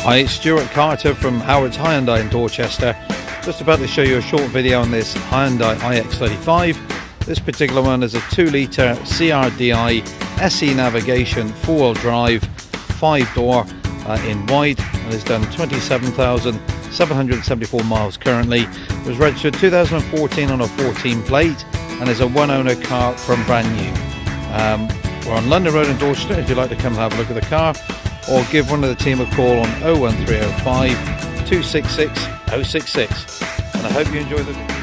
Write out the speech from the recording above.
Hi, it's Stuart Carter from Howard's Hyundai in Dorchester. Just about to show you a short video on this Hyundai ix35. This particular one is a 2-litre CRDI SE navigation 4-wheel drive 5-door in wide, and has done 27,774 miles currently. It was registered 2014 on a 14 plate and is a one-owner car from brand new. We're on London Road in Dorchester if you'd like to come and have a look at the car, or give one of the team a call on 01305 266 066. And I hope you enjoy the video.